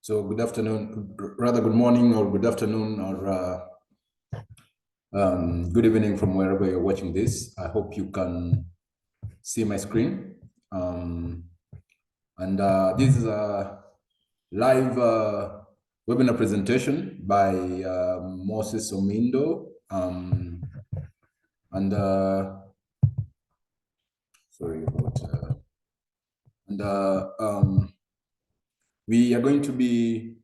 So good afternoon, rather good morning or good afternoon or good evening from wherever you're watching this. I hope you can see my screen. This is a live webinar presentation by Moses Omindo. Sorry about we are going to be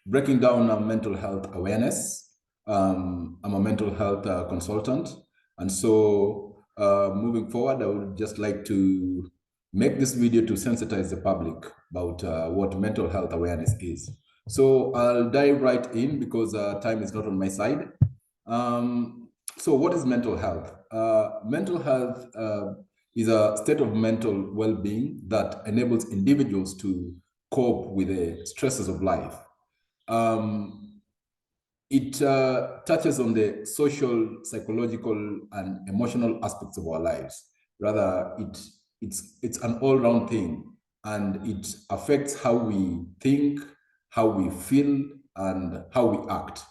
breaking down our mental health awareness. I'm a mental health consultant. And so moving forward, I would just like to make this video to sensitize the public about what mental health awareness is. So I'll dive right in because time is not on my side. So what is mental health? Mental health is a state of mental well-being that enables individuals to cope with the stresses of life. It touches on the social, psychological, and emotional aspects of our lives. Rather, it's an all-round thing, and it affects how we think, how we feel, and how we act.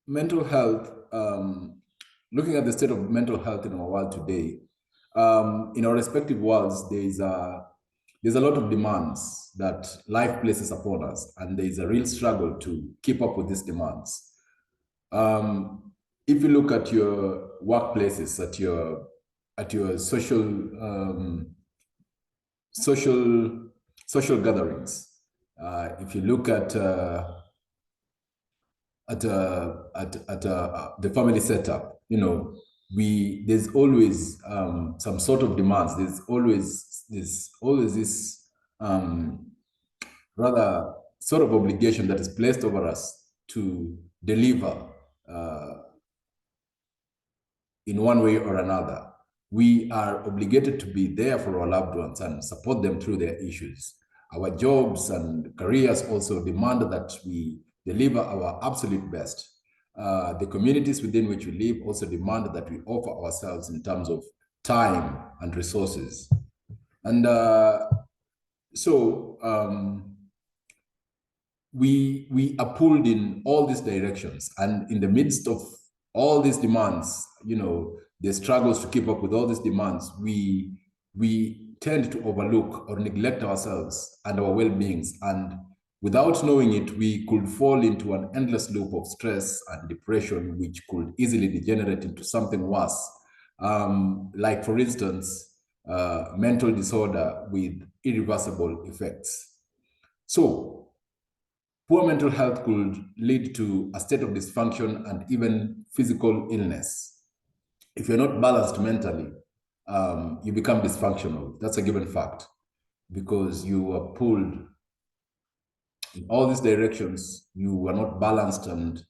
Mental health, looking at the state of mental health in our world today, in our respective worlds, there's a lot of demands that life places upon us, and there is a real struggle to keep up with these demands. If you look at your workplaces, at your social gatherings, if you look at the family setup, you know, there's always some sort of demands. There's always this rather sort of obligation that is placed over us to deliver in one way or another. We are obligated to be there for our loved ones and support them through their issues. Our jobs and careers also demand that we deliver our absolute best. The communities within which we live also demand that we offer ourselves in terms of time and resources. And we are pulled in all these directions, and in the midst of all these demands, you know, the struggles to keep up with all these demands, we tend to overlook or neglect ourselves and our well-beings, and without knowing it, we could fall into an endless loop of stress and depression, which could easily degenerate into something worse, like, for instance, mental disorder with irreversible effects. So poor mental health could lead to a state of dysfunction and even physical illness. If you're not balanced mentally, you become dysfunctional. That's a given fact, because you are pulled in all these directions. You are not balanced, and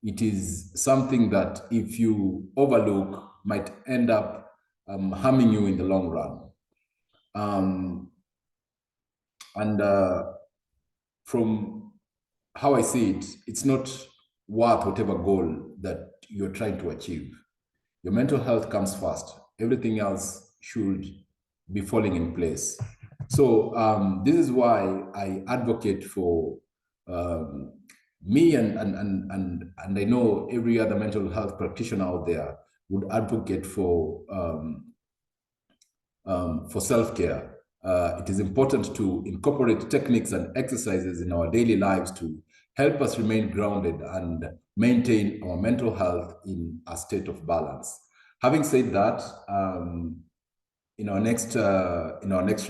it is something that, if you overlook, might end up harming you in the long run. From how I see it, it's not worth whatever goal that you're trying to achieve. Your mental health comes first. Everything else should be falling in place. So this is why I advocate for me and I know every other mental health practitioner out there would advocate for self-care. It is important to incorporate techniques and exercises in our daily lives to help us remain grounded and maintain our mental health in a state of balance. Having said that, in our next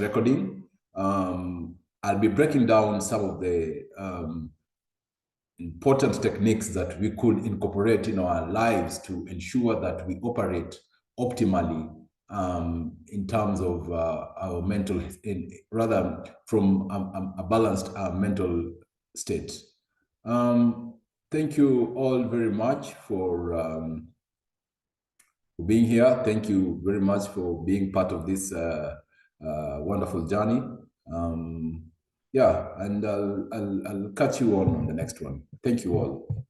recording, I'll be breaking down some of the important techniques that we could incorporate in our lives to ensure that we operate optimally in terms of our mental, rather from a balanced mental state. Thank you all very much for being here. Thank you very much for being part of this wonderful journey. Yeah, and I'll catch you on the next one. Thank you all.